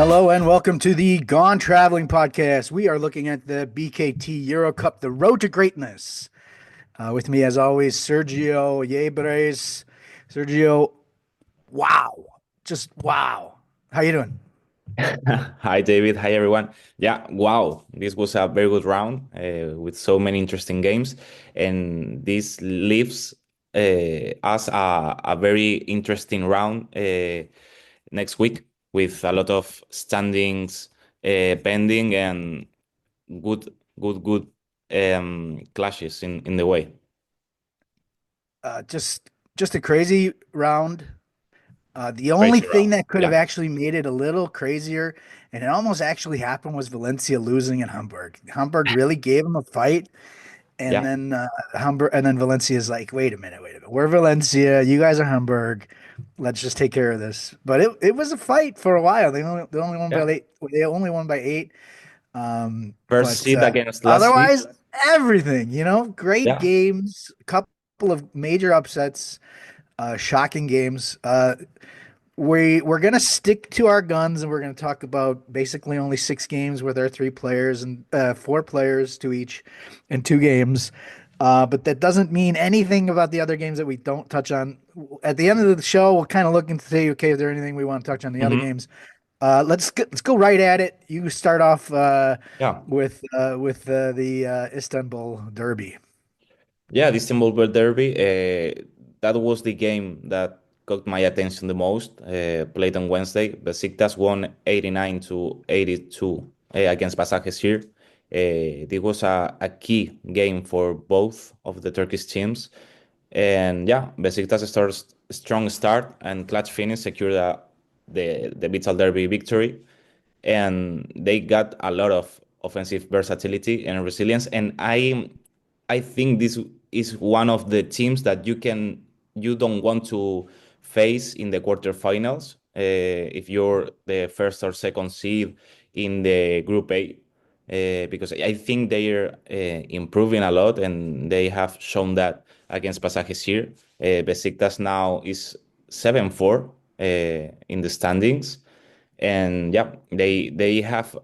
Hello and welcome to the Gone Traveling Podcast. We are looking at the BKT EuroCup, the road to greatness. With me, as always, Sergio Llebres. Sergio, wow, just wow. How you doing? Hi, David. Hi, everyone. Yeah, wow. This was a very good round with so many interesting games. And this leaves us a very interesting round next week with a lot of standings pending and good, good clashes in the way. Just a crazy round. The only Crazy thing round. that could have Yeah. actually made it a little crazier, and it almost actually happened, was Valencia losing in Hamburg. Hamburg really gave them a fight. And Yeah. then Hamburg, and then Valencia is like, wait a minute. We're Valencia. You guys are Hamburg. Let's just take care of this. But it was a fight for a while. They only won by Yeah. eight. They only won by eight. First But seed against last seed. otherwise, everything, great Yeah. games, a couple of major upsets, shocking games. We're gonna stick to our guns, and we're gonna talk about basically only six games with our three players and four players to each in two games. But that doesn't mean anything about the other games that we don't touch on. At the end of the show, we'll kind of look and see, okay, is there anything we want to touch on the other Mhm. games? Let's go right at it. You start off Yeah. with the Istanbul Derby. Yeah, the Istanbul Derby, that was the game that caught my attention the most. Played on Wednesday. Besiktas won 89 to 82 against Bahcesehir. This was a key game for both of the Turkish teams. And yeah, Besiktas starts strong start and clutch finish secured the Vital Derby victory, and they got a lot of offensive versatility and resilience. And I think this is one of the teams that you don't want to face in the quarterfinals if you're the first or second seed in the Group A. Because I think they are improving a lot, and they have shown that against Başakşehir. Besiktas now is 7-4 in the standings, and yeah, they have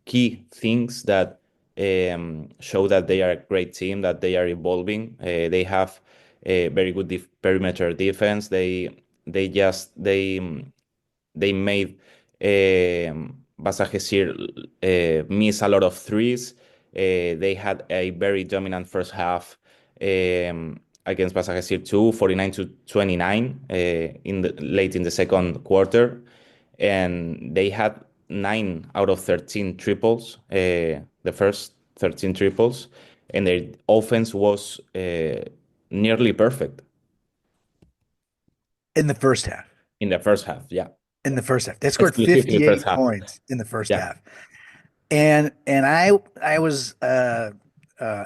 key things that show that they are a great team, that they are evolving. They have a very good perimeter defense. They made Başakşehir miss a lot of threes. They had a very dominant first half against Başakşehir too, 49 to 29 late in the second quarter, and they had 9 out of 13 triples, the first 13 triples, and their offense was nearly perfect In the first half. in the first half. Yeah, They scored exclusively the first 58 half. points in the first Yeah. half. And I was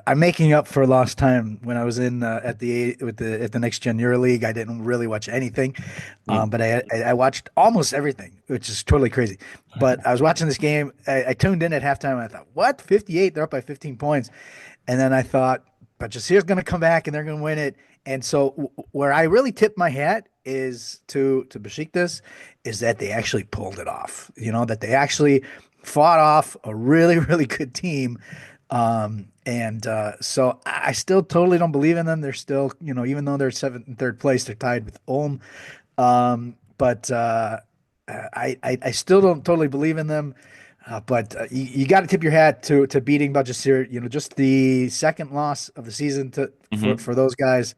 I'm making up for lost time when I was in at the Next Gen EuroLeague. I didn't really watch anything, Mm. but I watched almost everything, which is totally crazy. But I was watching this game. I tuned in at halftime, and I thought, what? 58? They're up by 15 points. And then I thought, but Jasir's going to come back and they're going to win it. And so where I really tip my hat is to Besiktas, is that they actually pulled it off. That they actually fought off a really really good team. And so I still totally don't believe in them. They're still, even though they're seventh and third place, they're tied with Ulm. But I still don't totally believe in them. But you got to tip your hat to beating Bahcesehir. Just the second loss of the season Mhm. for those guys,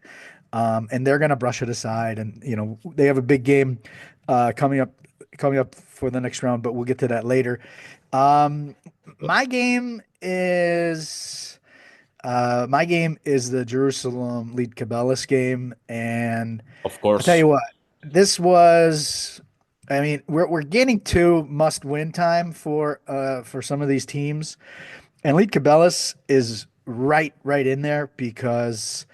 and they're gonna brush it aside. And they have a big game coming up for the next round, but we'll get to that later. Um, my game is the Jerusalem lead Cabelis game, and Of I'll tell course. you what, this was. I mean, we're getting to must-win time for some of these teams, and Lead Cabelis is right in there because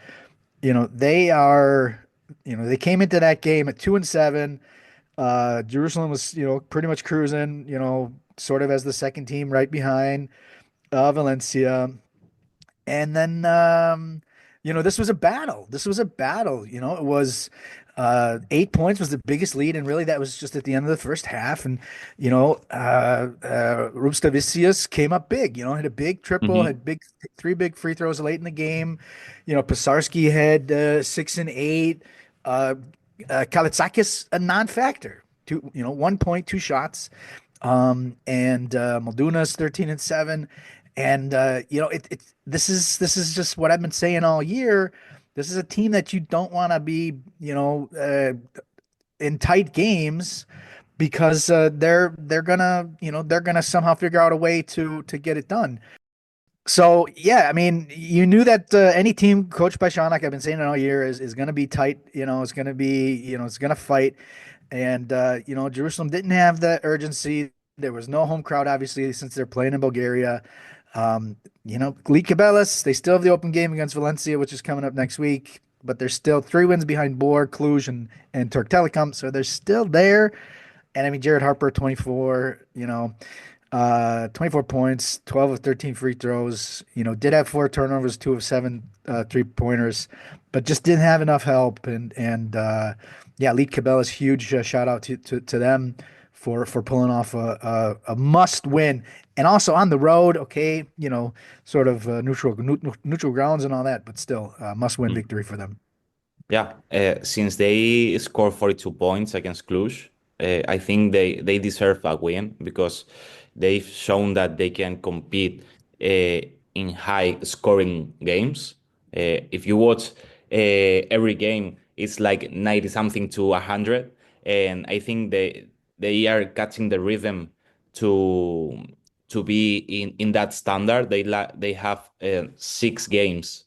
they are, they came into that game at 2-7. Jerusalem was, pretty much cruising, sort of as the second team right behind Valencia. And then This was a battle. This was a battle. It was 8 points was the biggest lead, and really that was just at the end of the first half. And Rubstavicius came up big. Had a big triple, Hmm. had three big free throws late in the game. Pisarski had 6 and 8. Uh, Kalitsakis a non-factor. 1 point, two shots. And Mulduna's 13 and 7. And this is just what I've been saying all year. This is a team that you don't want to be, in tight games because they're gonna somehow figure out a way to get it done. So yeah, I mean, you knew that any team coached by Sean, like I've been saying it all year, is going to be tight. It's going to be, it's going to fight. And Jerusalem didn't have the urgency. There was no home crowd, obviously, since they're playing in Bulgaria. Lee Cabelas, they still have the open game against Valencia, which is coming up next week. But they're still 3 wins behind Bor, Cluj, and Turk Telekom, so they're still there. And I mean, Jared Harper, 24 points, 12 of 13 free throws. Did have 4 turnovers, 2 of 7 3-pointers, but just didn't have enough help. And yeah, Lead Cabela's huge shout out to them for pulling off a must win, and also on the road. Okay, sort of neutral grounds and all that, but still must win victory for them. Yeah, since they scored 42 points against Cluj, I think they deserve a win because they've shown that they can compete in high scoring games. If you watch every game, it's like 90 something to 100, and I think they are catching the rhythm to be in that standard. They have 6 games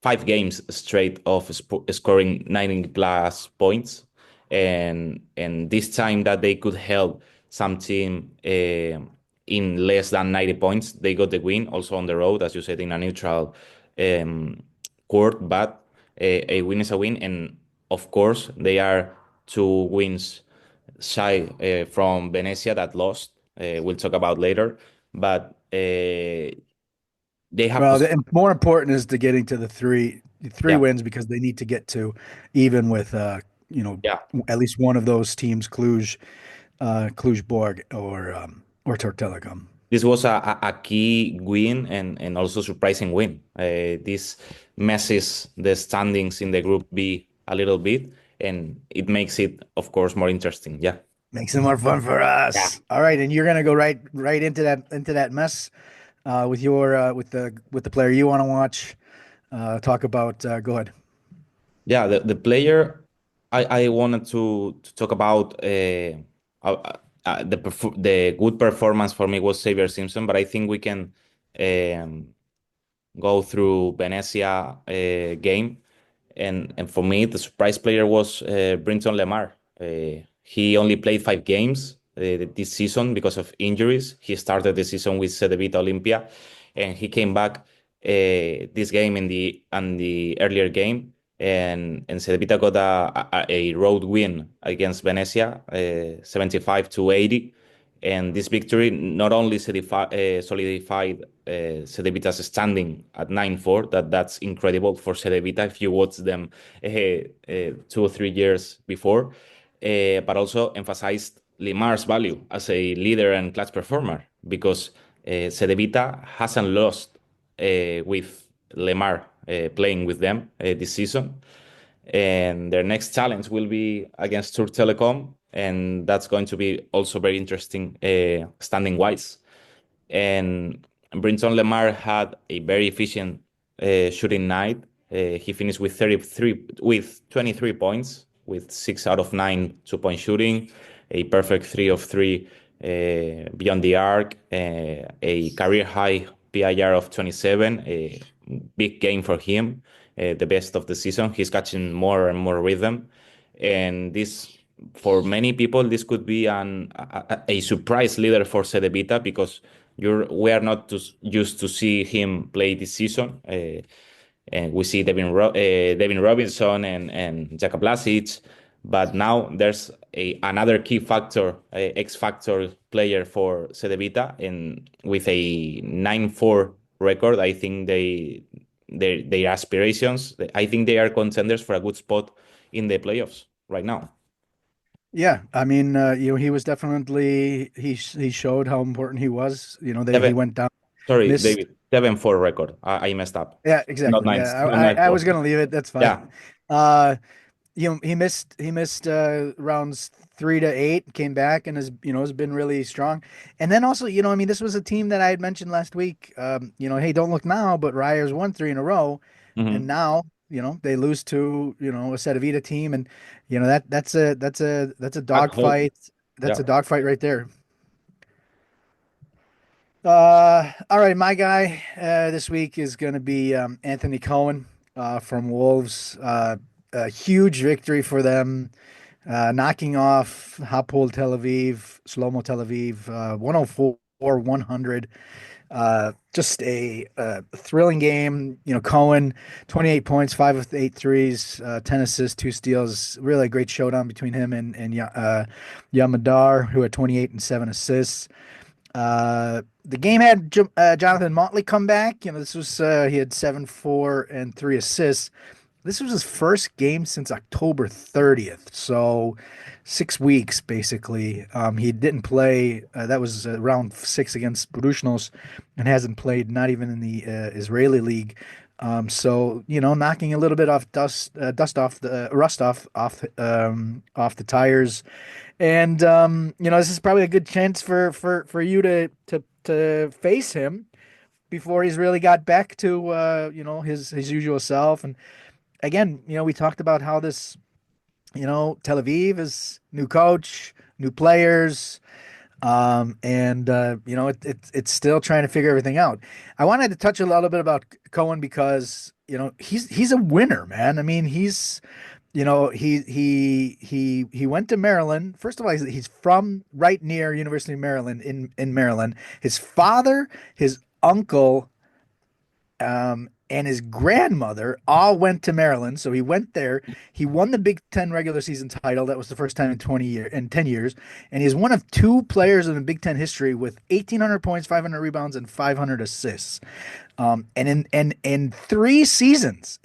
5 games straight of scoring 90 plus points, and this time that they could help some team in less than 90 points, they got the win also on the road, as you said, in a neutral um, court. But a win is a win, and of course they are 2 wins shy from Venezia that lost. We'll talk about later, but they have to. Well, the more important is to getting to the three Yeah, wins because they need to get to even with yeah. at least one of those teams, Cluj Borg or Turk Telekom. This was a key win and also surprising win. This messes the standings in the group B a little bit, and it makes it, of course, more interesting. Yeah. Makes it more fun for Yeah. us. All right, and you're gonna go right into that mess with your with the player you want to watch. Talk about. Go ahead. Yeah, the player I wanted to talk about the good performance for me was Xavier Simpson, but I think we can um, go through Venezia game. And for me, the surprise player was Brynton Lemar. He only played 5 games this season because of injuries. He started the season with Cedevita Olimpija, and he came back this game in the earlier game, and Cedevita got a road win against Venezia, 75-80. And this victory not only solidified Cedevita's standing at 9-4, that's incredible for Cedevita if you watch them 2 or 3 years before, but also emphasized Lemar's value as a leader and clutch performer because Cedevita hasn't lost with Lemar playing with them this season. And their next challenge will be against Turk Telekom, and that's going to be also very interesting standing wise. And Brinton Lemar had a very efficient shooting night. He finished with 23 points, with 6 out of 9 2-point shooting, a perfect 3 of 3 beyond the arc, a career high PIR of 27, a big game for him, the best of the season. He's catching more and more rhythm, and this, for many people, this could be a surprise leader for Cedevita because we are not used to see him play this season. And we see Devin Robinson and Jakob Lasic, but now there's another key factor, X factor player for Cedevita, and with a 9-4 record, I think their aspirations. I think they are contenders for a good spot in the playoffs right now. Yeah, I mean, he was definitely he showed how important he was. He Seven, went down, sorry, missed. David, 7-4 record. I messed up. Yeah, Not exactly. nine, Yeah, not I 9-4. was gonna leave it. That's fine. Yeah. Uh, he missed rounds 3 to 8, came back and has been really strong. And then also, I mean, this was a team that I had mentioned last week. Hey, don't look now, but Ryers won 3 in a row, and Mhm. now they lose to a Cedevita team, and that's a At home. dogfight. That's Yeah. a dogfight right there. All right, my guy this week is going to be Anthony Cowan from Wolves. A huge victory for them, knocking off Hapoel Tel Aviv, Shlomo Tel Aviv, 104-100. Just a thrilling game. Cowan, 28 points, 5 of 8 threes, 10 assists, 2 steals. Really a great showdown between him and Yamadar, who had 28 and 7 assists. The game had Jonathan Motley come back. This was he had 7, 4, and 3 assists. This was his first game since October 30th, so 6 weeks basically. He didn't play. That was round 6 against Brusnos, and hasn't played not even in the Israeli league. So knocking a little bit off dust off the rust off the tires, and this is probably a good chance for you to face him before he's really got back to his usual self. And again, we talked about how this, Tel Aviv is new coach, new players, and it's still trying to figure everything out. I wanted to touch a little bit about Cohen because he's a winner, man. I mean, he went to Maryland. First of all, he's from right near University of Maryland in Maryland. His father, his uncle, and his grandmother all went to Maryland, so he went there. He won the Big Ten regular season title. That was the first time in 10 years, and he's one of 2 players in the Big Ten history with 1,800 points, 500 rebounds, and 500 assists. And in 3 seasons,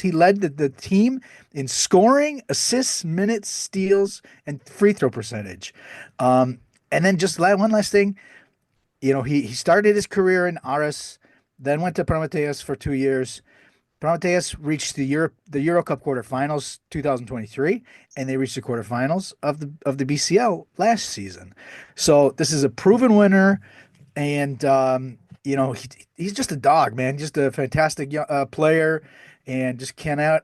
he led the team in scoring, assists, minutes, steals, and free throw percentage. And then just one last thing, he started his career in Aris, then went to Prometheus for 2 years. Prometheus reached the EuroCup quarterfinals 2023, and they reached the quarterfinals of the BCL last season. So this is a proven winner, and he's just a dog, man. Just a fantastic player, and just cannot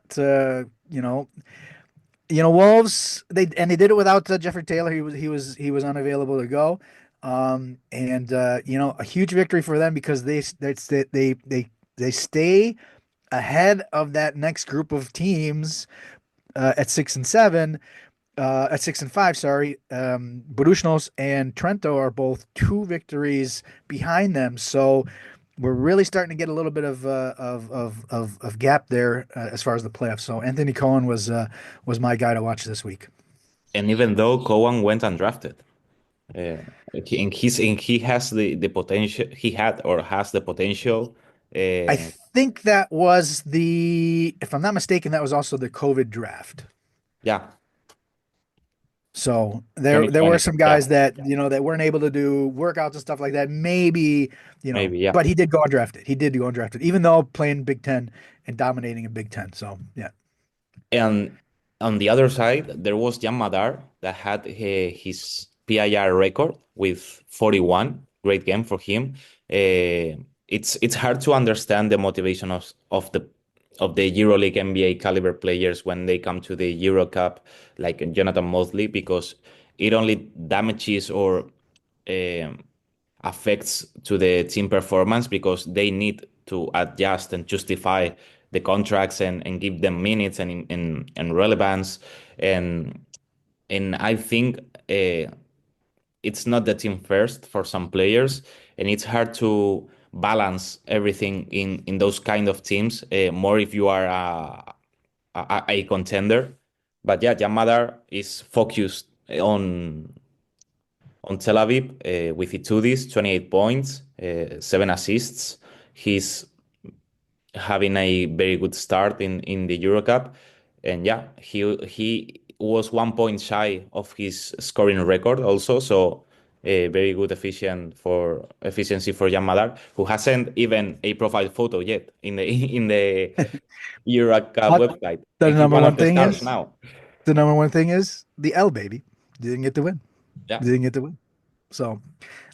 Wolves, they did it without Jeffrey Taylor. He was unavailable to go. And a huge victory for them because they stay ahead of that next group of teams at 6 and 7, at 6 and 5. Sorry, Borusnos and Trento are both 2 victories behind them. So we're really starting to get a little bit of gap there as far as the playoffs. So Anthony Cohen was my guy to watch this week. And even though Cowan went undrafted, uh, he has the potential. He had or has the potential. I Uh, think that was if I'm not mistaken, that was also the COVID draft. yeah, So there were 2020. some Yeah, guys that weren't able to do workouts and stuff like that. Maybe, maybe. Yeah. but he did go undrafted. He did go undrafted, even though playing Big Ten and dominating in Big Ten. So yeah. And on the other side, there was Jan Madar that had his PIR record with 41. Great game for him. It's hard to understand the motivation of the EuroLeague NBA caliber players when they come to the EuroCup, like Jonathan Mosley, because it only damages or um, affects to the team performance because they need to adjust and justify the contracts and give them minutes and relevance and I think it's not the team first for some players and it's hard to balance everything in those kind of teams more if you are a contender. But yeah, Yamadar is focused on Tel Aviv with Itudis, 28 points, 7 assists. He's having a very good start in the EuroCup. And yeah, he was 1 point shy of his scoring record also. So a very good efficiency for Jan Madar, who hasn't even a profile photo yet in the in the EuroCup But website, the and he's number one of one the thing stars is now. the number one thing is the L baby. Didn't get to win. Yeah, Didn't get to win. So, all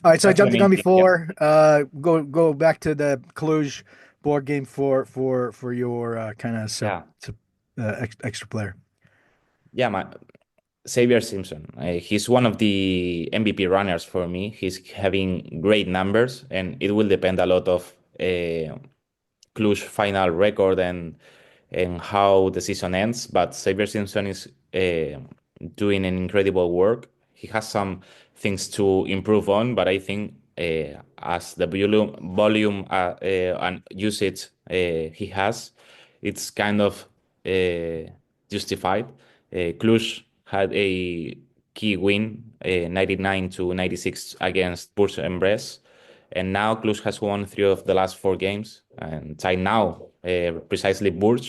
right. So I that's the jumped the gun main thing. Yeah, before. Go back to the Cluj board game for your kind of yeah, extra player. yeah. Xavier Simpson. He's one of the MVP runners for me. He's having great numbers, and it will depend a lot of Cluj final record and how the season ends. But Xavier Simpson is doing an incredible work. He has some things to improve on, but I think as the volume and usage he has, it's kind of justified. Cluj had a key win, 99 to 96 against Bourg and Brest. And now Cluj has won 3 of the last 4 games and tied now precisely Bourg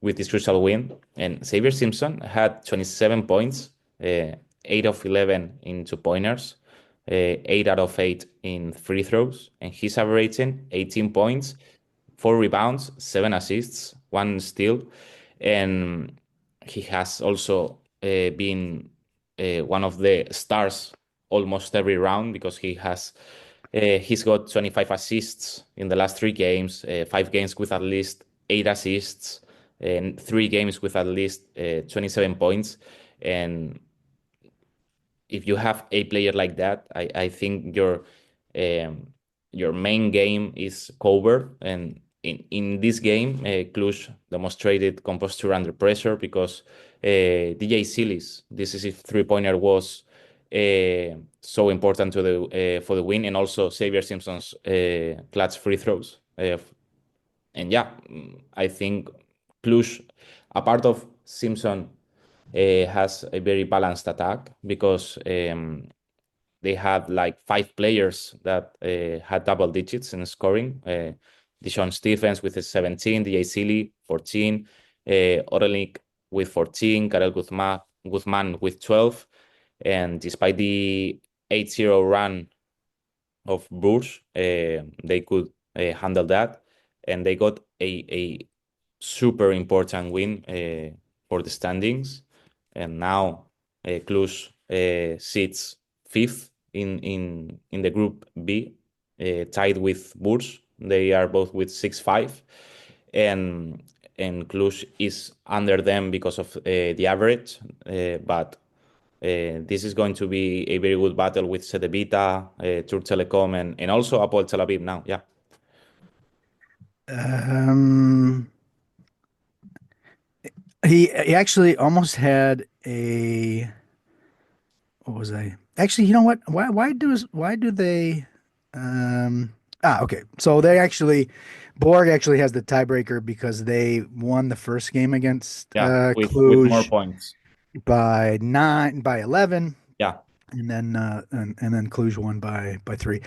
with this crucial win. And Xavier Simpson had 27 points, 8 of 11 in two-pointers, 8 out of 8 in free throws, and he's averaging 18 points, 4 rebounds, 7 assists, 1 steal, and he has also been one of the stars almost every round because he's got 25 assists in the last 3 games, 5 games with at least 8 assists, and 3 games with at least 27 points. And if you have a player like that, I think um, your main game is covered. And in this game, Cluj demonstrated composure under pressure because DJ Silis, this is if three-pointer was so important to the for the win, and also Xavier Simpson's clutch free throws. And yeah, I think Cluj, a part of Simpson, has a very balanced attack because they had like 5 players that had double digits in scoring. Deshaun Stephens with a 17, DJ Sealy 14, Orelic with 14, Karel Guzman with 12. And despite the 8-0 run of Bruges, they could handle that. And they got a super important win for the standings. And now Cluj sits fifth in the Group B, tied with Bourges. They are both with 6-5, and Cluj is under them because of the average, but this is going to be a very good battle with Cedevita, Turk Telekom, and also Hapoel Tel Aviv now. Yeah, Um, he actually almost had a what was I? Actually, you know what? Why do they okay. So they actually Borg actually has the tiebreaker because they won the first game against yeah, with more Cluj points. by 11, Yeah, and then Cluj won by 3.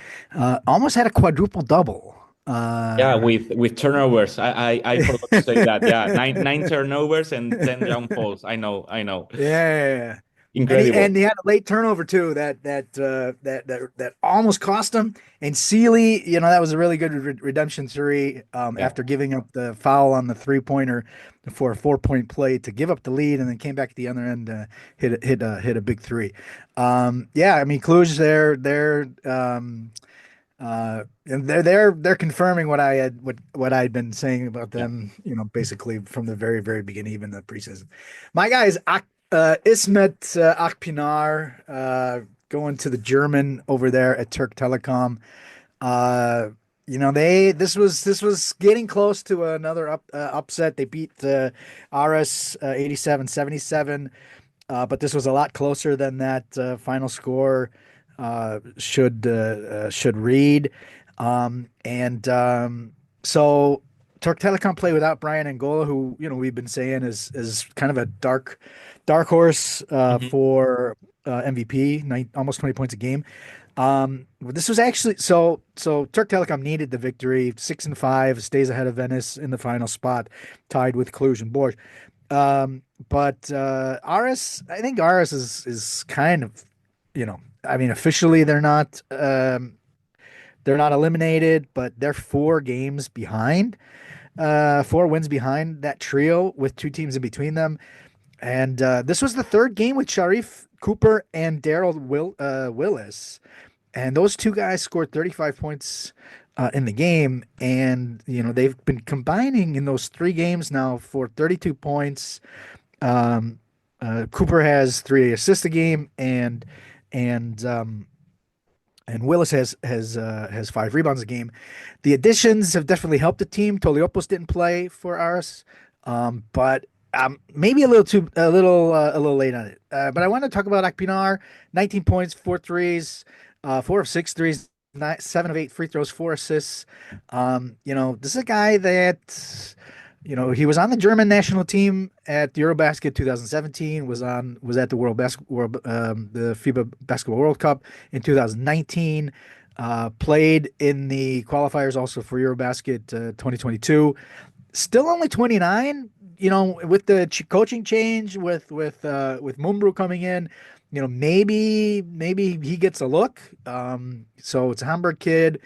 Almost had a quadruple double. yeah, with turnovers. I forgot to say that. Yeah, nine turnovers and 10 jump balls. I know. Yeah. Incredible. And he had a late turnover too that almost cost him. And Sealy, that was a really good redemption three Yeah. after giving up the foul on the 3-pointer for a 4-point play to give up the lead, and then came back at the other end, hit a big three. Yeah, I mean Cluj, and they're confirming what I'd been saying about Yeah. them, basically from the very, very beginning, even the preseason. My guy is Ismet Akpinar, going to the German over there at Turk Telekom. This was getting close to another upset. They beat Aris 87-77. But this was a lot closer than that final score should read. And so Turk Telecom play without Brian Angola, who we've been saying is kind of a dark horse Mhm. for MVP, almost 20 points a game. This was actually so Turk Telekom needed the victory, 6-5, stays ahead of Venice in the final spot, tied with Cluj and Borscht. But Aris, I think Aris is kind of, I mean, officially they're not eliminated, but they're 4 games behind, 4 wins behind that trio with 2 teams in between them. And this was the third game with Sharif Cooper and Willis. And those 2 guys scored 35 points in the game. And, they've been combining in those 3 games now for 32 points. Cooper has 3 assists a game, and and Willis has 5 rebounds a game. The additions have definitely helped the team. Toliopoulos didn't play for Aris, but maybe a little late on it. But I want to talk about Akinpar, 19 points, 4 threes, 4 of 6 threes, 7 of 8 free throws, 4 assists. This is a guy that he was on the German national team at the EuroBasket 2017. Was at the the FIBA Basketball World Cup in 2019. Played in the qualifiers also for EuroBasket 2022. Still only 29. With the coaching change with Mumbru coming in, maybe he gets a look. So it's a Hamburg kid.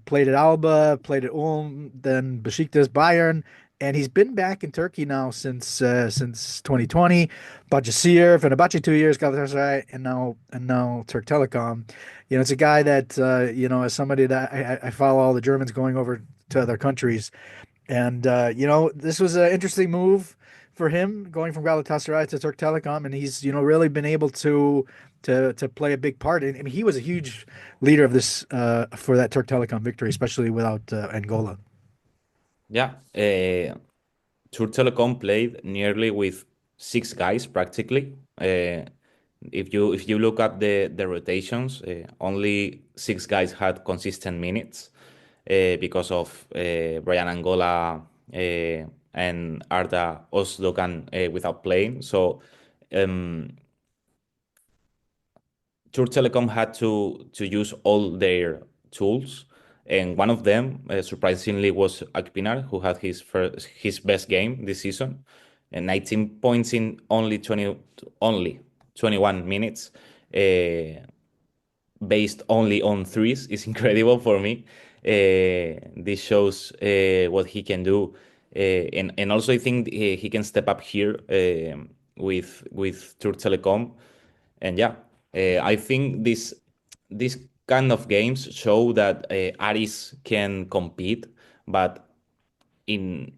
Played at Alba, played at Ulm, then Besiktas, Bayern, and he's been back in Turkey now since 2020. Bahcesehir, Fenerbahce 2 years, Galatasaray, and now Turk Telekom. It's a guy that as somebody that I follow all the Germans going over to other countries, and this was an interesting move for him going from Galatasaray to Turk Telekom, and he's really been able to play a big part. And I mean, he was a huge leader of this for that Turk Telekom victory, especially without Angola. Yeah, Turk Telecom played nearly with 6 guys practically. If you look at the rotations, only 6 guys had consistent minutes because of Brian Angola and Arda Osdogan without playing. So um, Turk Telecom had to use all their tools, and one of them, surprisingly, was Akpinar, who had his best game this season, and 19 points in only 21 minutes, based only on threes, is incredible for me. This shows what he can do, and also I think he can step up here with Turk Telecom. And yeah, I think this kind of games show that Aris can compete, but in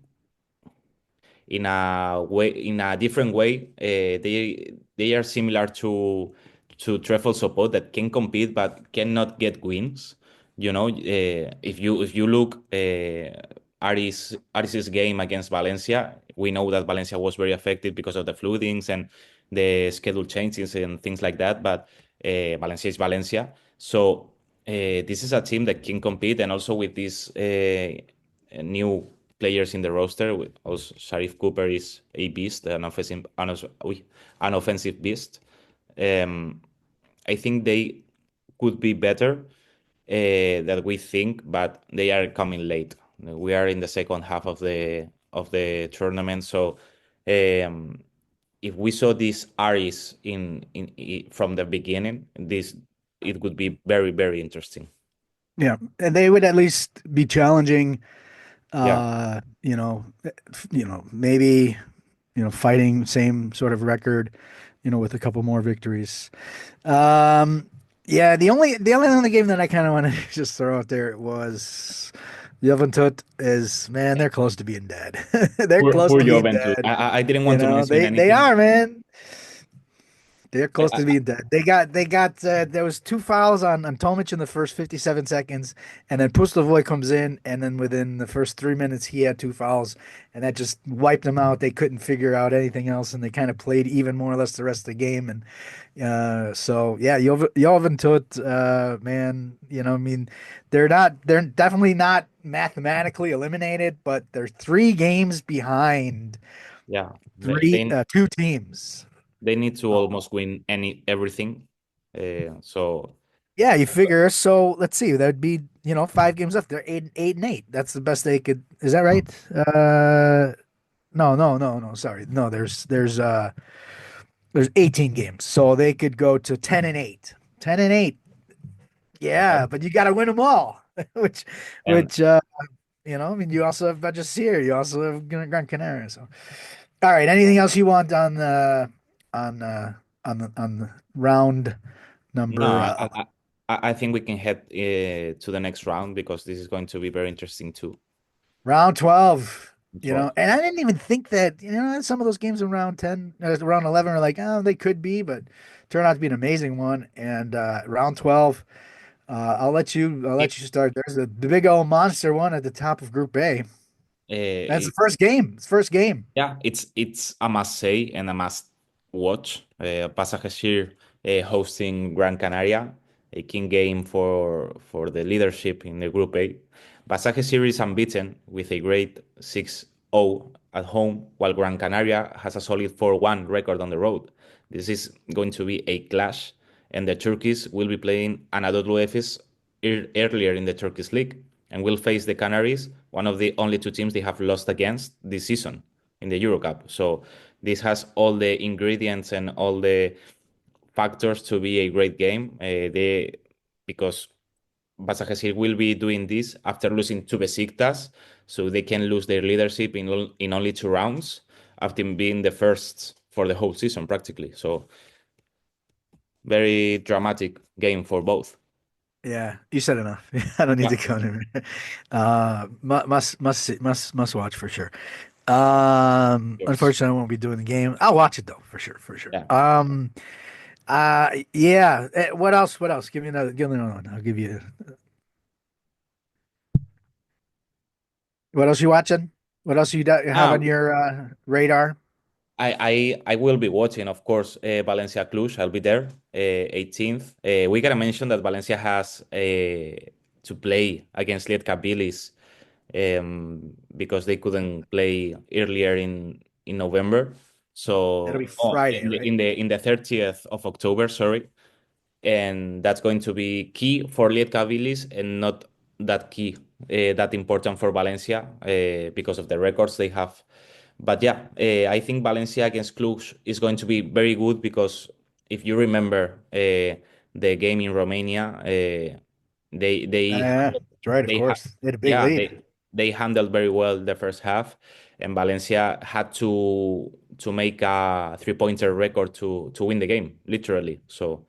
in a different way. They are similar to Treffel Support that can compete but cannot get wins. If you look Aris's game against Valencia, we know that Valencia was very affected because of the floodings and the schedule changes and things like that. But Valencia is Valencia, so this is a team that can compete, and also with these new players in the roster. Also, Sharif Cooper is a beast, an offensive beast. Um, I think they could be better than we think, but they are coming late. We are in the second half of the tournament, so if we saw this Aris from the beginning, this it would be very, very interesting. Yeah, and they would at least be challenging. Yeah. Uh, you know, maybe fighting same sort of record, with a couple more victories. Um, yeah, the only other game that I kind of want to just throw out there was Juventud is, man, they're close to being dead. They're close For to being Juventus. dead. I didn't want to mention They anything. are, man. They're close to Yeah, being dead. They got there was 2 fouls on Tomic in the first 57 seconds, and then Pustovoy comes in, and then within the first 3 minutes he had 2 fouls, and that just wiped them out. They couldn't figure out anything else, and they kind of played even more or less the rest of the game. And so yeah, Juventud, man, I mean, they're definitely not mathematically eliminated, but they're 3 games behind yeah. three 2 teams. They need to almost win everything. So Yeah, you figure. So let's see. That would be, 5 games left. They're 8-8. That's the best they could. Is that right? No, no, no, no. Sorry. No, there's 18 games. So they could go to 10-8. 10-8. Okay. Yeah, but you got to win them all. Which And which I mean, you also have Bahcesehir. You also have Gran Canaria. So, all right. Anything else you want on the round no, number I think we can head to the next round because this is going to be very interesting too. round 12? 12. And I didn't even think that, some of those games in round 10, round 11 are like, oh, they could be, but turned out to be an amazing one. And round 12, I'll let you start. There's the big old monster one at the top of Group A. That's the It, first game. It's first game. yeah, it's a must say and a must watch. Bahcesehir hosting Gran Canaria, a key game for the leadership in the Group A. Bahcesehir is unbeaten with a great 6-0 at home, while Gran Canaria has a solid 4-1 record on the road. This is going to be a clash, and the Turkish will be playing Anadolu Efes earlier in the Turkish league and will face the Canaries, one of the only two teams they have lost against this season in the EuroCup. So this has all the ingredients and all the factors to be a great game. Because Bahcesehir will be doing this after losing to Besiktas, so they can lose their leadership in only 2 rounds after being the first for the whole season practically. So very dramatic game for both. Yeah, you said enough. I don't need Yeah. to go there. Must watch for sure. Yes. Unfortunately, I won't be doing the game. I'll watch it though, for sure, for sure. Yeah. Yeah. What else? What else? Give me another one. I'll give you. What else you watching? What else have Ah, on your radar? I will be watching, of course, Valencia Cluj. I'll be there, 18th. We gotta mention that Valencia has to play against Lietkabelis because they couldn't play earlier in November. That'll So, be Friday, in the right? in the in the 30th of October, sorry, and that's going to be key for Lietkabelis and not that key, that important for Valencia because of the records they have. But yeah, I think Valencia against Cluj is going to be very good because if you remember the game in Romania, they That's right. Of they have course, they had a big yeah lead. they handled very well the first half, and Valencia had to make a 3-pointer record to win the game, literally. So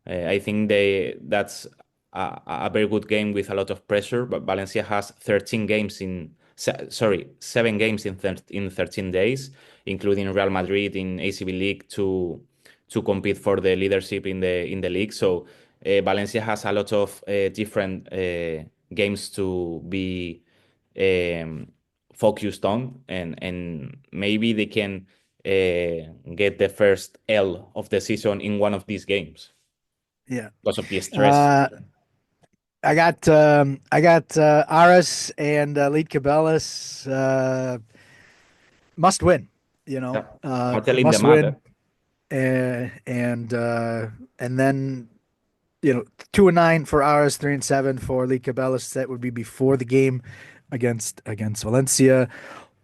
I think that's a very good game with a lot of pressure. But Valencia has 13 games sorry, 7 games in 13 days, including Real Madrid in ACB League to compete for the leadership in the league. So Valencia has a lot of different games to be um, focused on, and maybe they can get the first L of the season in one of these games Yeah. because of the stress. Uh, I got Aris and Lead Cabela's must win. Yeah. Battling the Must map. Eh? win. And then 2-9 for Aris, 3-7 for Lead Cabela's. That would be before the game against Valencia.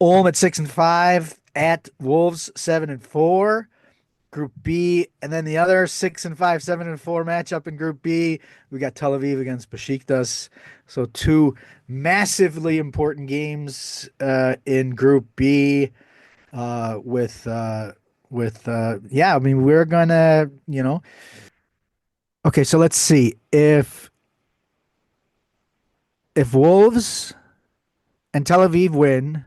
Ulm at 6-5 at Wolves 7-4. Group B, and then the other 6-5, 7-4 matchup in Group B. We got Tel Aviv against Besiktas. So two massively important games in Group B. Yeah. I mean, we're gonna, Okay, so let's see if Wolves and Tel Aviv win,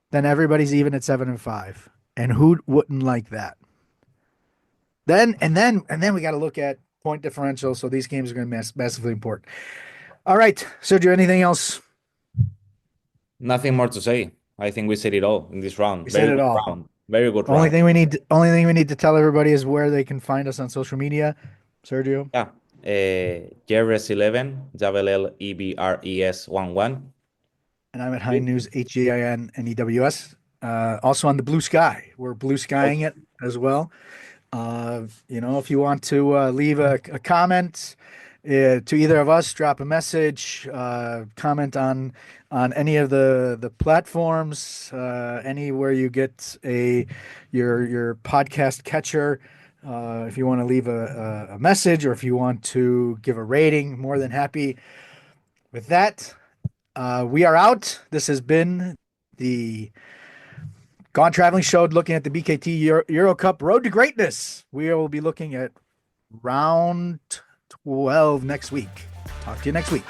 then everybody's even at 7-5, and who wouldn't like that? Then we got to look at point differential. So these games are going to be massively important. All right, Sergio, anything else? Nothing more to say. I think we said it all in this round. We Very said it good all. round. Very good Only round. thing we need to tell everybody is where they can find us on social media. Sergio. Yeah. Llebres 11, Javelel EBRES 11. And I'm at Hein News, HEINNEWS. Also on the Blue Sky. We're blue skying it as well. If you want to leave a comment, to either of us, drop a message, comment on any of the platforms, anywhere you get your podcast catcher. If you want to leave a message or if you want to give a rating, more than happy. With that, we are out. This has been the Gone Traveling Show, looking at the BKT EuroCup Road to Greatness. We will be looking at round 12 next week. Talk to you next week.